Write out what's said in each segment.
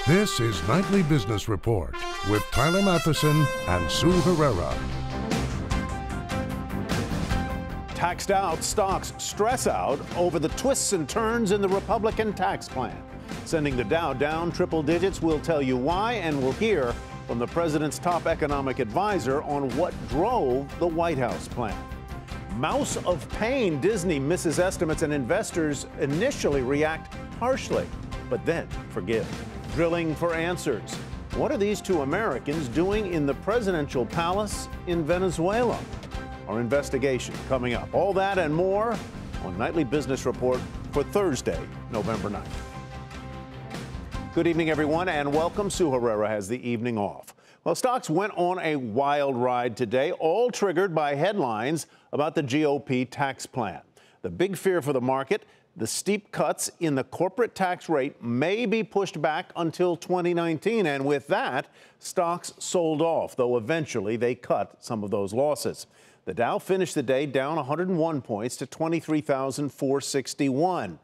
This is Nightly Business Report with Tyler Matheson and Sue Herrera. Taxed out stocks stress out over the twists and turns in the Republican tax plan. Sending the Dow down triple digits. We'll tell you why, and we'll hear from the president's top economic advisor on what drove the White House plan. Mouse of pain. Disney misses estimates and investors initially react harshly, but then forgive. Drilling for answers. What are these two Americans doing in the presidential palace in Venezuela? Our investigation coming up. All that and more on Nightly Business Report for Thursday, November 9th. Good evening, everyone, and welcome. Sue Herrera has the evening off. Well, stocks went on a wild ride today, all triggered by headlines about the GOP tax plan. The big fear for the market: the steep cuts in the corporate tax rate may be pushed back until 2019. And with that, stocks sold off, though eventually they cut some of those losses. The Dow finished the day down 101 points to 23,461.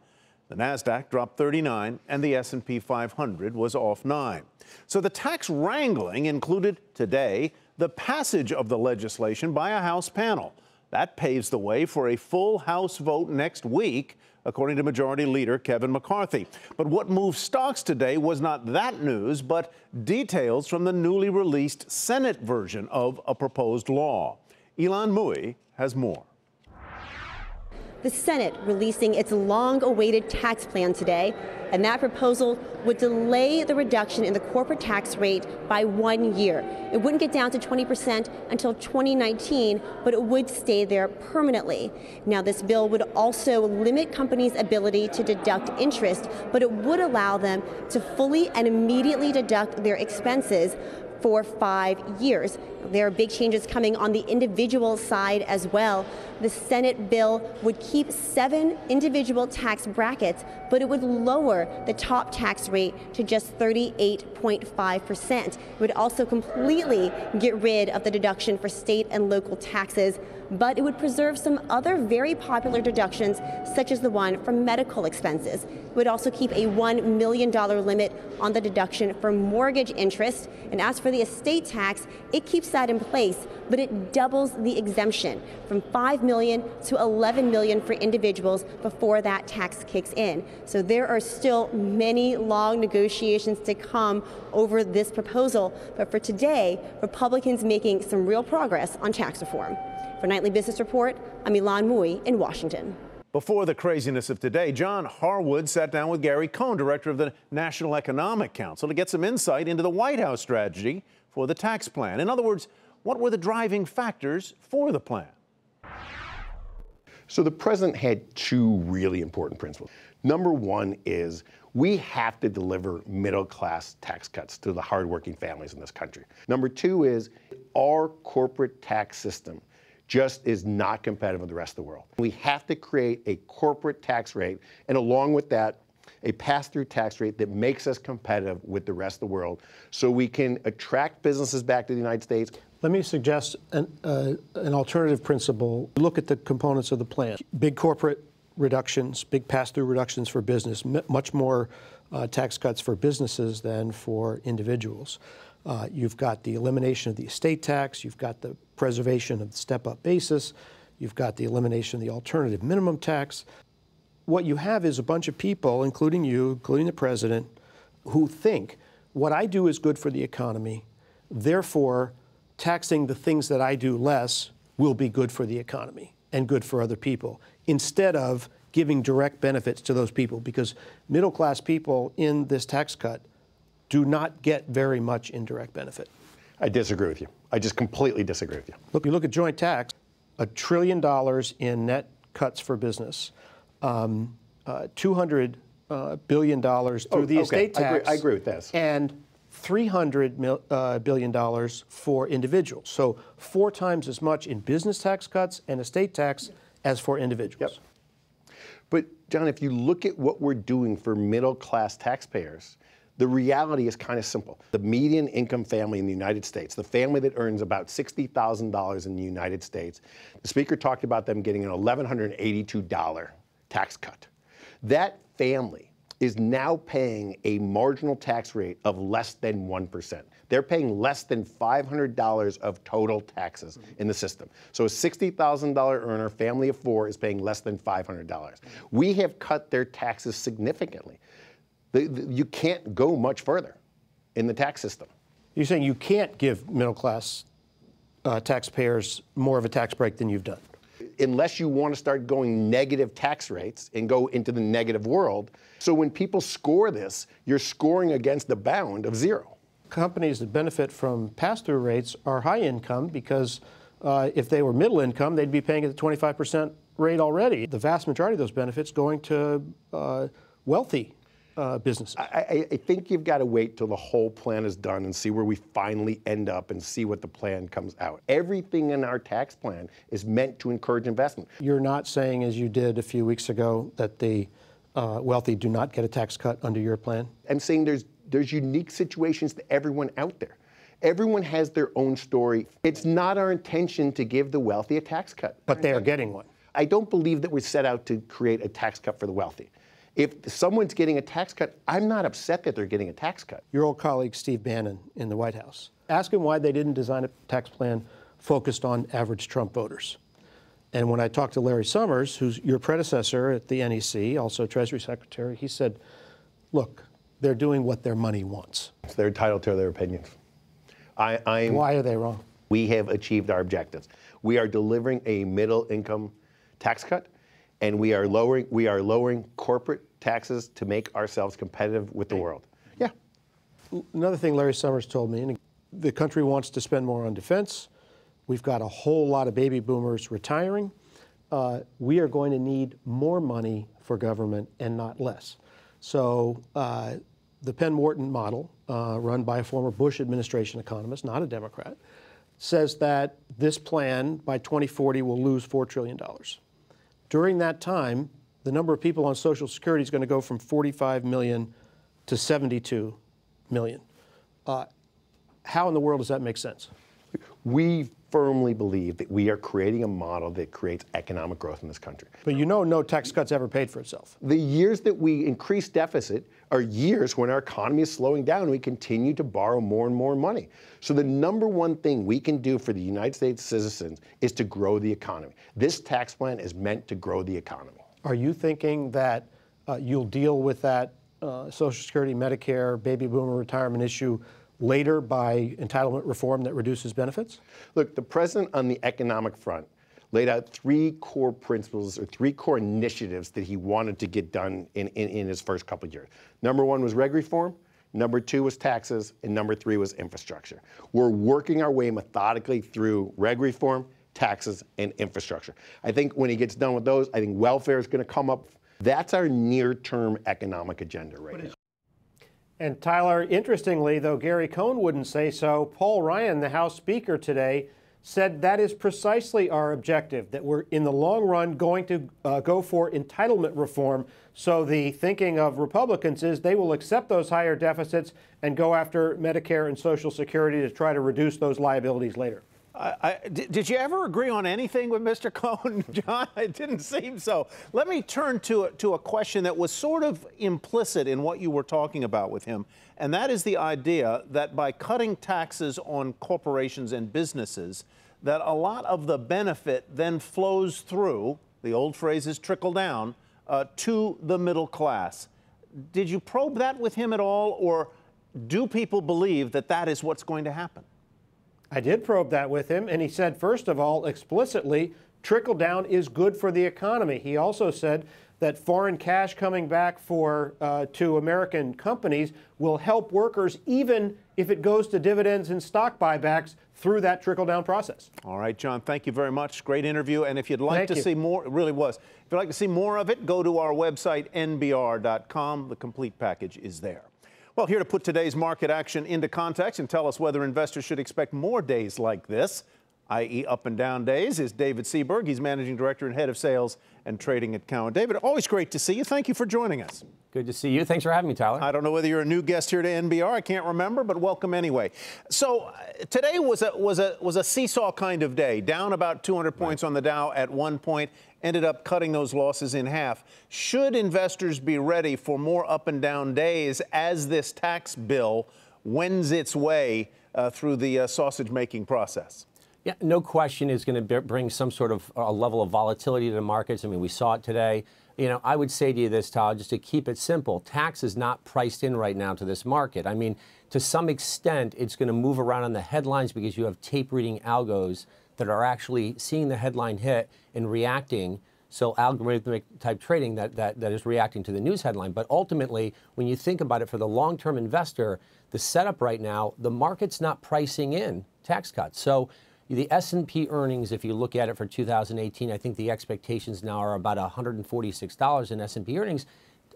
The Nasdaq dropped 39, and the S&P 500 was off 9. So the tax wrangling included today the passage of the legislation by a House panel. That paves the way for a full House vote next week, according to Majority Leader Kevin McCarthy. But what moved stocks today was not that news, but details from the newly released Senate version of a proposed law. Ilan Mui has more. The Senate releasing its long-awaited tax plan today, and that proposal would delay the reduction in the corporate tax rate by 1 year. It wouldn't get down to 20% until 2019, but it would stay there permanently. Now, this bill would also limit companies' ability to deduct interest, but it would allow them to fully and immediately deduct their expenses for 5 years. There are big changes coming on the individual side as well. The Senate bill would keep 7 individual tax brackets, but it would lower the top tax rate to just 38.5%. It would also completely get rid of the deduction for state and local taxes, but it would preserve some other very popular deductions, such as the one for medical expenses. It would also keep a $1 million limit on the deduction for mortgage interest. And as for the estate tax, it keeps that in place, but it doubles the exemption from $5 million to $11 million for individuals before that tax kicks in. So there are still many long negotiations to come over this proposal. But for today, Republicans making some real progress on tax reform. For Nightly Business Report, I'm Ilan Mui in Washington. Before the craziness of today, John Harwood sat down with Gary Cohn, director of the National Economic Council, to get some insight into the White House strategy for the tax plan. In other words, what were the driving factors for the plan? So the president had 2 really important principles. Number 1 is we have to deliver middle-class tax cuts to the hardworking families in this country. Number 2 is our corporate tax system just is not competitive with the rest of the world. We have to create a corporate tax rate, and along with that, a pass-through tax rate that makes us competitive with the rest of the world so we can attract businesses back to the United States. Let me suggest an alternative principle. Look at the components of the plan. Big corporate reductions, big pass-through reductions for business, much more tax cuts for businesses than for individuals. You've got the elimination of the estate tax, you've got the preservation of the step-up basis, you've got the elimination of the alternative minimum tax. What you have is a bunch of people, including you, including the president, who think what I do is good for the economy, therefore taxing the things that I do less will be good for the economy and good for other people, instead of giving direct benefits to those people, because middle-class people in this tax cut do not get very much indirect benefit. I disagree with you. I just completely disagree with you. Look, you look at joint tax, $1 trillion in net cuts for business, $200 billion through the estate tax. I agree with this. And $300 billion for individuals. So 4 times as much in business tax cuts and estate tax as for individuals. Yep. But, John, if you look at what we're doing for middle-class taxpayers, the reality is kind of simple. The median income family in the United States, the family that earns about $60,000 in the United States, the Speaker talked about them getting an $1,182 tax cut. That family is now paying a marginal tax rate of less than 1%. They're paying less than $500 of total taxes in the system. So a $60,000 earner, family of four, is paying less than $500. We have cut their taxes significantly. You can't go much further in the tax system. You're saying you can't give middle-class taxpayers more of a tax break than you've done? Unless you want to start going negative tax rates and go into the negative world. So when people score this, you're scoring against the bound of zero. Companies that benefit from pass-through rates are high income because if they were middle income, they'd be paying at the 25% rate already. The vast majority of those benefits going to wealthy businesses. I think you've got to wait till the whole plan is done and see where we finally end up and see what the plan comes out. Everything in our tax plan is meant to encourage investment. You're not saying, as you did a few weeks ago, that the wealthy do not get a tax cut under your plan? I'm saying there's unique situations to everyone out there. Everyone has their own story. It's not our intention to give the wealthy a tax cut. But they are getting one. I don't believe that we're set out to create a tax cut for the wealthy. If someone's getting a tax cut, I'm not upset that they're getting a tax cut. Your old colleague Steve Bannon in the White House, ask him why they didn't design a tax plan focused on average Trump voters. And when I talked to Larry Summers, who's your predecessor at the NEC, also Treasury Secretary, he said, look, they're doing what their money wants. They're entitled to their opinions. Why are they wrong? We have achieved our objectives. We are delivering a middle income tax cut, and we are lowering corporate taxes to make ourselves competitive with the world. Yeah. Another thing Larry Summers told me, and the country wants to spend more on defense. We've got a whole lot of baby boomers retiring. We are going to need more money for government and not less. So the Penn-Wharton model, run by a former Bush administration economist, not a Democrat, says that this plan by 2040 will lose $4 trillion. During that time, the number of people on Social Security is going to go from 45 million to 72 million. How in the world does that make sense? We firmly believe that we are creating a model that creates economic growth in this country. But you know no tax cuts ever paid for itself. The years that we increase deficit are years when our economy is slowing down and we continue to borrow more and more money. So the number one thing we can do for the United States citizens is to grow the economy. This tax plan is meant to grow the economy. Are you thinking that you'll deal with that Social Security, Medicare, baby boomer retirement issue later by entitlement reform that reduces benefits? Look, the president on the economic front laid out three core principles or three core initiatives that he wanted to get done in his first couple of years. Number one was reg reform, number two was taxes, and number three was infrastructure. We're working our way methodically through reg reform, taxes, and infrastructure. I think when he gets done with those, I think welfare is going to come up. That's our near-term economic agenda right now. And Tyler, interestingly, though Gary Cohn wouldn't say so, Paul Ryan, the House Speaker today, said that is precisely our objective, that we're in the long run going to go for entitlement reform. So the thinking of Republicans is they will accept those higher deficits and go after Medicare and Social Security to try to reduce those liabilities later. Did you ever agree on anything with Mr. Cohn, John? It didn't seem so. Let me turn to a question that was sort of implicit in what you were talking about with him, and that is the idea that by cutting taxes on corporations and businesses, that a lot of the benefit then flows through, the old phrase is trickle down, to the middle class. Did you probe that with him at all, or do people believe that that is what's going to happen? I did probe that with him, and he said, first of all, explicitly, trickle down is good for the economy. He also said that foreign cash coming back to American companies will help workers even if it goes to dividends and stock buybacks through that trickle-down process. All right, John, thank you very much. Great interview. And if you'd like to see more, it really was. If you'd like to see more of it, go to our website, nbr.com. The complete package is there. Well, here to put today's market action into context and tell us whether investors should expect more days like this, i.e. up and down days, is David Seaberg. He's Managing Director and Head of Sales and Trading at Cowen. David, always great to see you. Thank you for joining us. Good to see you. Thanks for having me, Tyler. I don't know whether you're a new guest here to NBR. I can't remember, but welcome anyway. So today was a seesaw kind of day, down about 200 points on the Dow at one point, ended up cutting those losses in half. Should investors be ready for more up and down days as this tax bill wends its way through the sausage-making process? Yeah, no question is going to bring some sort of level of volatility to the markets. I mean, we saw it today. You know, I would say to you this, Tyler, just to keep it simple, tax is not priced in right now to this market. I mean, to some extent, it's going to move around on the headlines because you have tape-reading algos that are actually seeing the headline hit and reacting. So algorithmic type trading that is reacting to the news headline. But ultimately, when you think about it for the long-term investor, the setup right now, the market's not pricing in tax cuts. So the S&P earnings, if you look at it for 2018, I think the expectations now are about $146 in S&P earnings.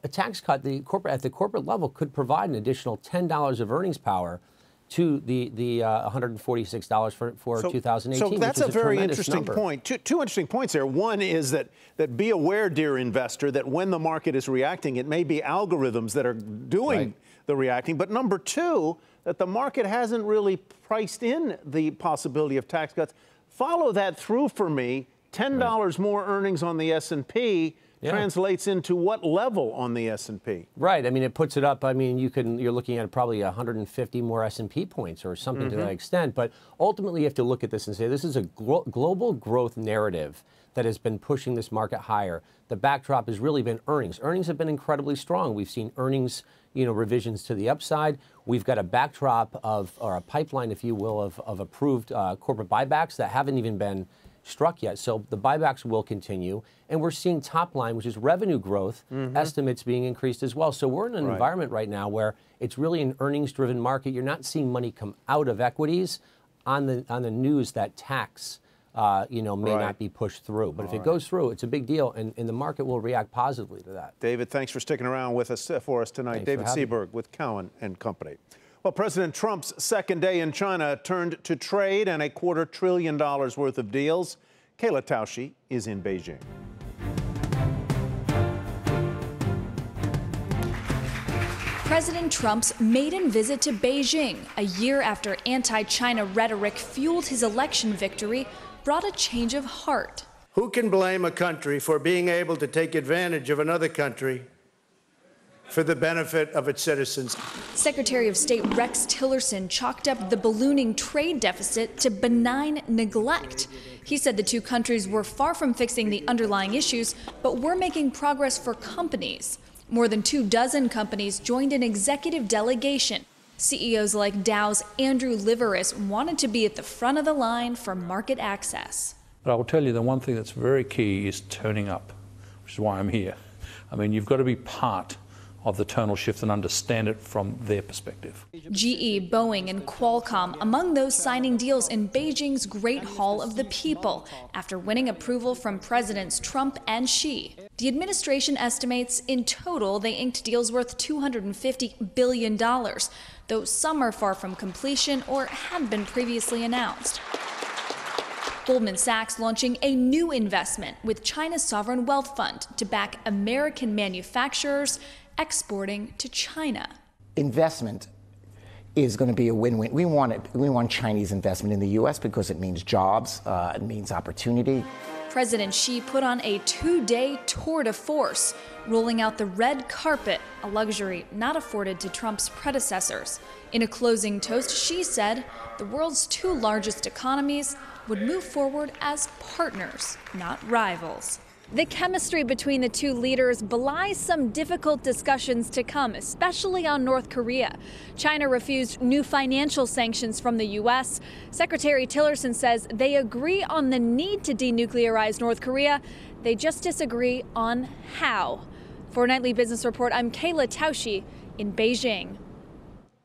A tax cut at the corporate level could provide an additional $10 of earnings power to the $146 for 2018. So that's a very interesting number. point. Two interesting points there. One is that be aware, dear investor, that when the market is reacting, it may be algorithms that are doing the reacting. But number two, that the market hasn't really priced in the possibility of tax cuts. Follow that through for me. $10 more earnings on the S&P translates into what level on the S&P? Right. I mean, it puts it up. I mean, you're looking at probably 150 more S&P points or something to that extent. But ultimately, you have to look at this and say this is a global growth narrative that has been pushing this market higher. The backdrop has really been earnings. Earnings have been incredibly strong. We've seen earnings, revisions to the upside. We've got a backdrop or a pipeline, if you will, of approved corporate buybacks that haven't even been struck yet. So the buybacks will continue. And we're seeing top line, which is revenue growth, estimates being increased as well. So we're in an environment right now where it's really an earnings-driven market. You're not seeing money come out of equities on the news that tax may not be pushed through. But if it goes through, it's a big deal, and the market will react positively to that. David, thanks for sticking around with us for us tonight. Thanks David Seaberg with Cowen and Company. Well, President Trump's second day in China turned to trade and $250 billion worth of deals. Kayla Tausche is in Beijing. President Trump's maiden visit to Beijing, a year after anti-China rhetoric fueled his election victory, brought a change of heart. Who can blame a country for being able to take advantage of another country for the benefit of its citizens? Secretary of State Rex Tillerson chalked up the ballooning trade deficit to benign neglect. He said the two countries were far from fixing the underlying issues, but were making progress for companies. More than 24 companies joined an executive delegation. CEOs like Dow's Andrew Liveris wanted to be at the front of the line for market access. But I will tell you the one thing that's very key is turning up, which is why I'm here. I mean, you've got to be part of the tonal shift and understand it from their perspective. GE, Boeing, and Qualcomm among those signing deals in Beijing's Great Hall of the People after winning approval from Presidents Trump and Xi. The administration estimates in total they inked deals worth $250 billion, though some are far from completion or had been previously announced. Goldman Sachs launching a new investment with China's sovereign wealth fund to back American manufacturers exporting to China. Investment is going to be a win-win. We want Chinese investment in the U.S. because it means jobs, it means opportunity. President Xi put on a 2-day tour de force, rolling out the red carpet, a luxury not afforded to Trump's predecessors. In a closing toast, Xi said the world's two largest economies would move forward as partners, not rivals. The chemistry between the two leaders belies some difficult discussions to come, especially on North Korea. China refused new financial sanctions from the U.S. Secretary Tillerson says they agree on the need to denuclearize North Korea. They just disagree on how. For Nightly Business Report, I'm Kayla Tausche in Beijing.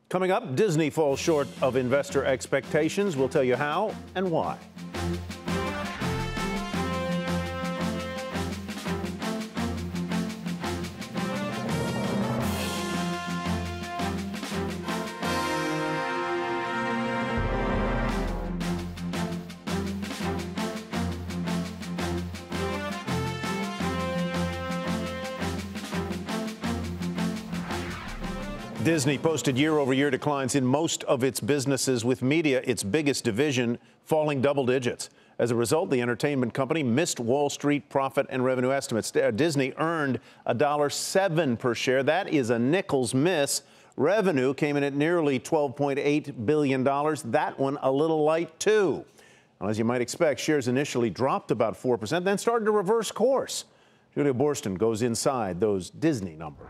Coming up, Disney falls short of investor expectations. We'll tell you how and why. Disney posted year-over-year declines in most of its businesses, with media, its biggest division, falling double digits. As a result, the entertainment company missed Wall Street profit and revenue estimates. Disney earned $1.07 per share. That is a nickel's miss. Revenue came in at nearly $12.8 billion. That one a little light, too. Well, as you might expect, shares initially dropped about 4%, then started to reverse course. Julia Borston goes inside those Disney numbers.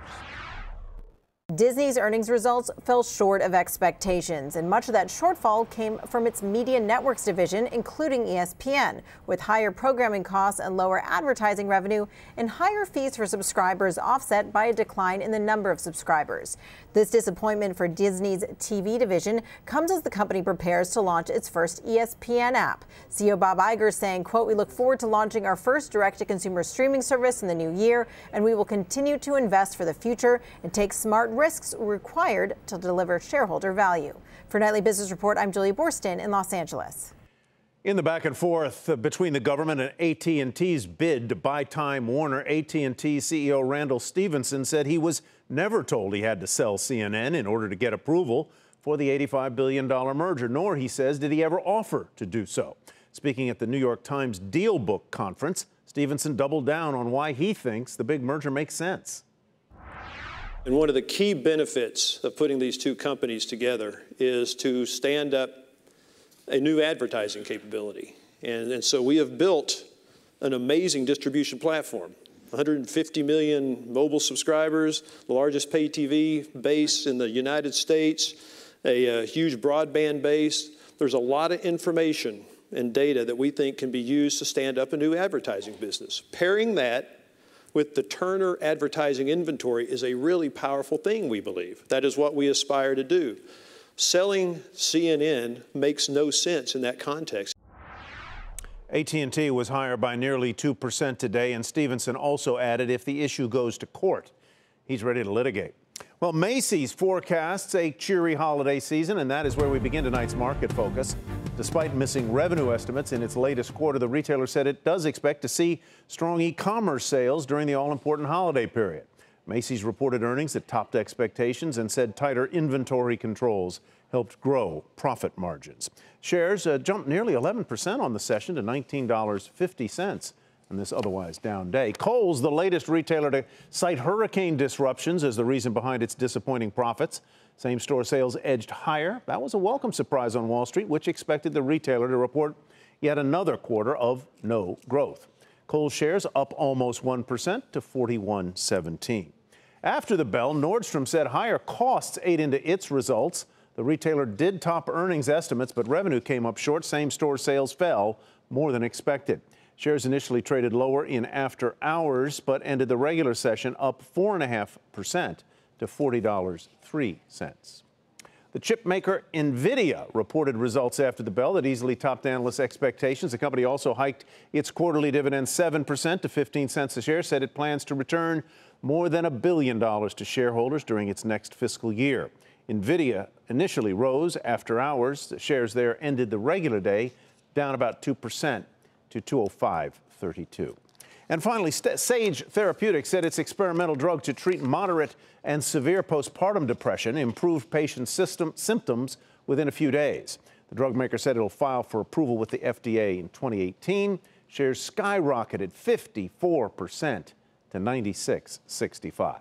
Disney's earnings results fell short of expectations, and much of that shortfall came from its media networks division, including ESPN, with higher programming costs and lower advertising revenue and higher fees for subscribers offset by a decline in the number of subscribers. This disappointment for Disney's TV division comes as the company prepares to launch its first ESPN app. CEO Bob Iger saying, quote, "We look forward to launching our first direct-to-consumer streaming service in the new year, and we will continue to invest for the future and take smart risks required to deliver shareholder value." For Nightly Business Report, I'm Julia Borston in Los Angeles. In the back and forth between the government and AT&T's bid to buy Time Warner, AT&T CEO Randall Stephenson said he was never told he had to sell CNN in order to get approval for the $85 billion merger, nor, he says, did he ever offer to do so. Speaking at the New York Times Deal Book Conference, Stephenson doubled down on why he thinks the big merger makes sense. And one of the key benefits of putting these two companies together is to stand up a new advertising capability. And so we have built an amazing distribution platform. 150 million mobile subscribers, the largest pay TV base in the United States, a huge broadband base. There's a lot of information and data that we think can be used to stand up a new advertising business. Pairing that with the Turner advertising inventory is a really powerful thing, we believe. That is what we aspire to do. Selling CNN makes no sense in that context. AT&T was higher by nearly 2% today, and Stephenson also added if the issue goes to court, he's ready to litigate. Well, Macy's forecasts a cheery holiday season, and that is where we begin tonight's market focus. Despite missing revenue estimates in its latest quarter, the retailer said it does expect to see strong e-commerce sales during the all-important holiday period. Macy's reported earnings that topped expectations and said tighter inventory controls helped grow profit margins. Shares jumped nearly 11% on the session to $19.50 on this otherwise down day. Kohl's, the latest retailer to cite hurricane disruptions as the reason behind its disappointing profits. Same-store sales edged higher. That was a welcome surprise on Wall Street, which expected the retailer to report yet another quarter of no growth. Kohl's shares up almost 1% to $41.17. After the bell, Nordstrom said higher costs ate into its results. The retailer did top earnings estimates, but revenue came up short. Same-store sales fell more than expected. Shares initially traded lower in after hours, but ended the regular session up 4.5% to $40.03. The chip maker Nvidia reported results after the bell that easily topped analysts' expectations. The company also hiked its quarterly dividend 7% to 15 cents a share, said it plans to return more than $1 billion to shareholders during its next fiscal year. Nvidia initially rose after hours. The shares there ended the regular day down about 2% to $205.32. And finally, Sage Therapeutics said its experimental drug to treat moderate and severe postpartum depression improved patients' symptoms within a few days. The drug maker said it will file for approval with the FDA in 2018. Shares skyrocketed 54% to $96.65.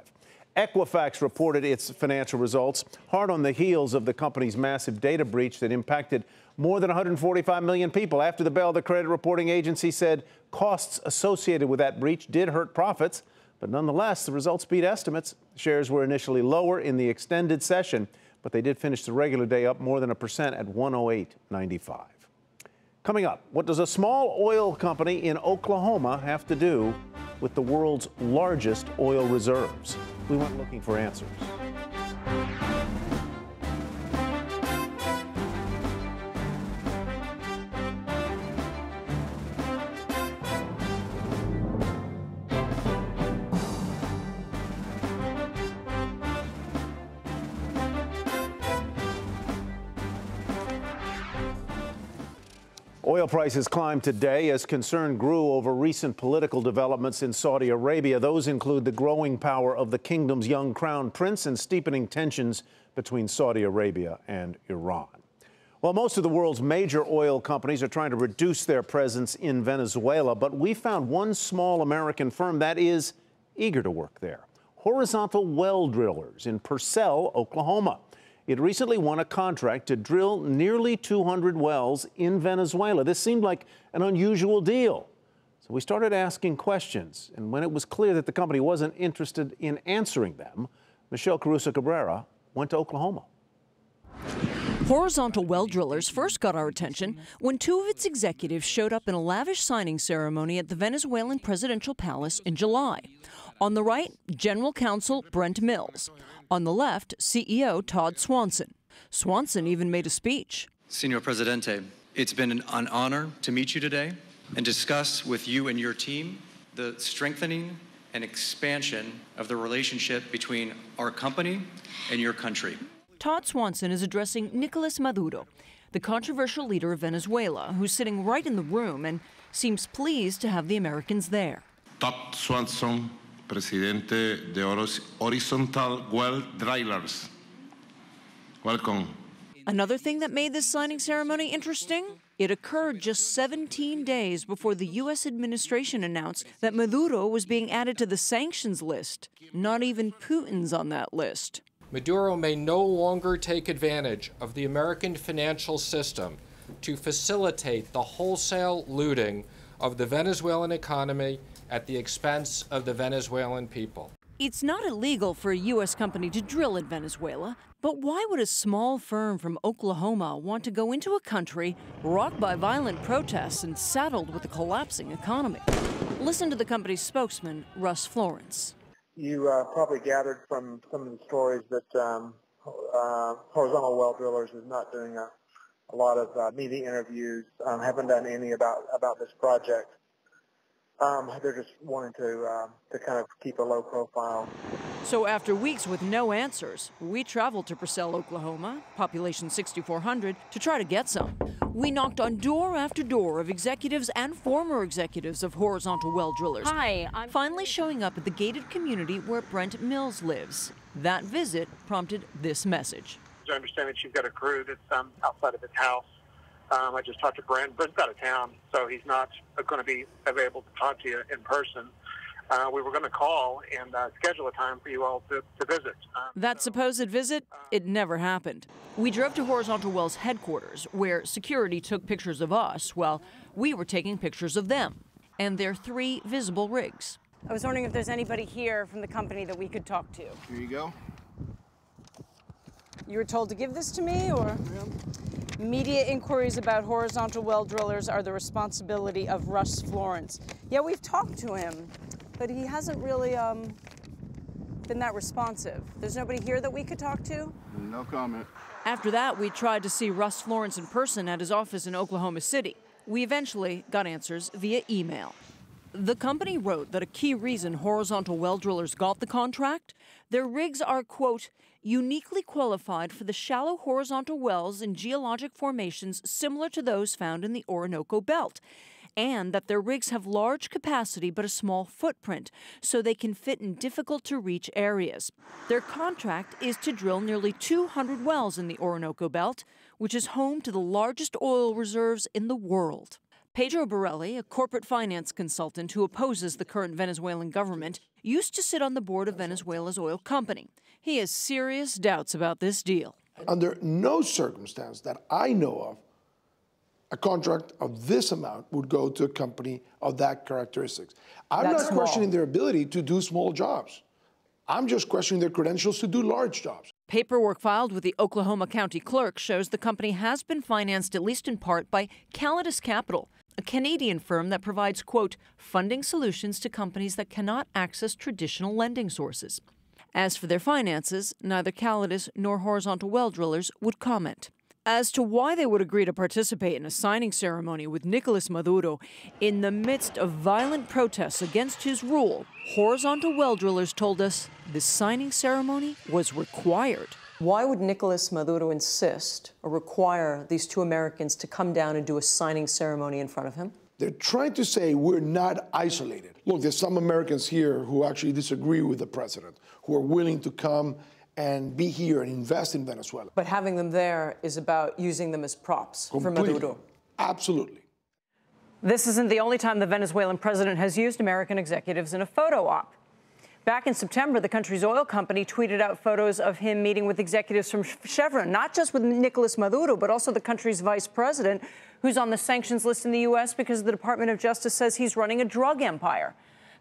Equifax reported its financial results hard on the heels of the company's massive data breach that impacted more than 145 million people. After the bell, the credit reporting agency said costs associated with that breach did hurt profits, but nonetheless, the results beat estimates. Shares were initially lower in the extended session, but they did finish the regular day up more than 1% at $108.95. Coming up, what does a small oil company in Oklahoma have to do with the world's largest oil reserves? We went looking for answers. Oil prices climbed today as concern grew over recent political developments in Saudi Arabia. Those include the growing power of the kingdom's young crown prince and steepening tensions between Saudi Arabia and Iran. Well, most of the world's major oil companies are trying to reduce their presence in Venezuela, but we found one small American firm that is eager to work there. Horizontal Well Drillers in Purcell, Oklahoma. It recently won a contract to drill nearly 200 wells in Venezuela. This seemed like an unusual deal. So we started asking questions. And when it was clear that the company wasn't interested in answering them, Michelle Caruso Cabrera went to Oklahoma. Horizontal Well Drillers first got our attention when two of its executives showed up in a lavish signing ceremony at the Venezuelan presidential palace in July. On the right, General Counsel Brent Mills. On the left, CEO Todd Swanson. Swanson even made a speech. Senor Presidente, it's been an honor to meet you today and discuss with you and your team the strengthening and expansion of the relationship between our company and your country. Todd Swanson is addressing Nicolas Maduro, the controversial leader of Venezuela, who's sitting right in the room and seems pleased to have the Americans there. Todd Swanson, Presidente de Horizontal Well Drillers. Welcome. Another thing that made this signing ceremony interesting? It occurred just 17 days before the U.S. administration announced that Maduro was being added to the sanctions list. Not even Putin's on that list. Maduro may no longer take advantage of the American financial system to facilitate the wholesale looting of the Venezuelan economy at the expense of the Venezuelan people. It's not illegal for a U.S. company to drill in Venezuela, but why would a small firm from Oklahoma want to go into a country rocked by violent protests and saddled with a collapsing economy? Listen to the company's spokesman, Russ Florence. You probably gathered from some of the stories that Horizontal Well Drillers is not doing a lot of media interviews, haven't done any about this project. They're just wanting to kind of keep a low profile. So after weeks with no answers, we traveled to Purcell, Oklahoma, population 6,400, to try to get some. We knocked on door after door of executives and former executives of Horizontal Well Drillers. Hi, I'm finally showing up at the gated community where Brent Mills lives. That visit prompted this message. I understand that you've got a crew that's outside of his house. I just talked to Brent. Brent's out of town, so he's not going to be available to talk to you in person. We were going to call and schedule a time for you all to visit. That supposed visit, it never happened. We drove to Horizontal Well's headquarters, where security took pictures of us while we were taking pictures of them and their 3 visible rigs. I was wondering if there's anybody here from the company that we could talk to. Here you go. You were told to give this to me, or? Yeah. Media inquiries about Horizontal Well Drillers are the responsibility of Russ Florence. Yeah, we've talked to him, but he hasn't really been that responsive. There's nobody here that we could talk to? No comment. After that, we tried to see Russ Florence in person at his office in Oklahoma City. We eventually got answers via email. The company wrote that a key reason Horizontal Well Drillers got the contract, their rigs are, quote, uniquely qualified for the shallow horizontal wells in geologic formations similar to those found in the Orinoco Belt, and that their rigs have large capacity but a small footprint, so they can fit in difficult-to-reach areas. Their contract is to drill nearly 200 wells in the Orinoco Belt, which is home to the largest oil reserves in the world. Pedro Borelli, a corporate finance consultant who opposes the current Venezuelan government, used to sit on the board of Venezuela's oil company. He has serious doubts about this deal. Under no circumstance that I know of, a contract of this amount would go to a company of that characteristics. I'm not questioning their ability to do small jobs. I'm just questioning their credentials to do large jobs. Paperwork filed with the Oklahoma County Clerk shows the company has been financed at least in part by Calidus Capital, a Canadian firm that provides, quote, funding solutions to companies that cannot access traditional lending sources. As for their finances, neither Calidus nor Horizontal Well Drillers would comment. As to why they would agree to participate in a signing ceremony with Nicolas Maduro in the midst of violent protests against his rule, Horizontal Well Drillers told us this signing ceremony was required. Why would Nicolas Maduro insist or require these two Americans to come down and do a signing ceremony in front of him? They're trying to say we're not isolated. Look, there's some Americans here who actually disagree with the president, who are willing to come and be here and invest in Venezuela. But having them there is about using them as props for Maduro. Absolutely. This isn't the only time the Venezuelan president has used American executives in a photo op. Back in September, the country's oil company tweeted out photos of him meeting with executives from Chevron, not just with Nicolas Maduro, but also the country's vice president, who's on the sanctions list in the U.S. because the Department of Justice says he's running a drug empire.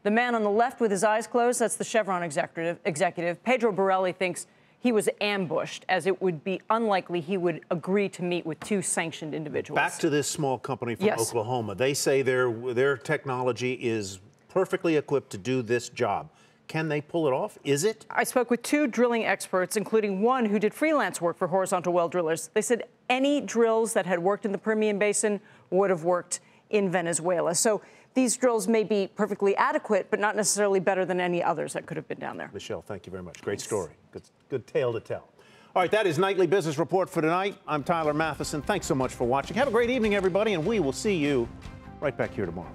The man on the left with his eyes closed, that's the Chevron executive. Pedro Borelli thinks he was ambushed, as it would be unlikely he would agree to meet with two sanctioned individuals. Back to this small company from Oklahoma. They say their technology is perfectly equipped to do this job. Can they pull it off? Is it? I spoke with two drilling experts, including one who did freelance work for horizontal well drillers. They said any drills that had worked in the Permian Basin would have worked in Venezuela. So these drills may be perfectly adequate, but not necessarily better than any others that could have been down there. Michelle, thank you very much. Great story. Good tale to tell. All right, that is Nightly Business Report for tonight. I'm Tyler Matheson. Thanks so much for watching. Have a great evening, everybody, and we will see you right back here tomorrow.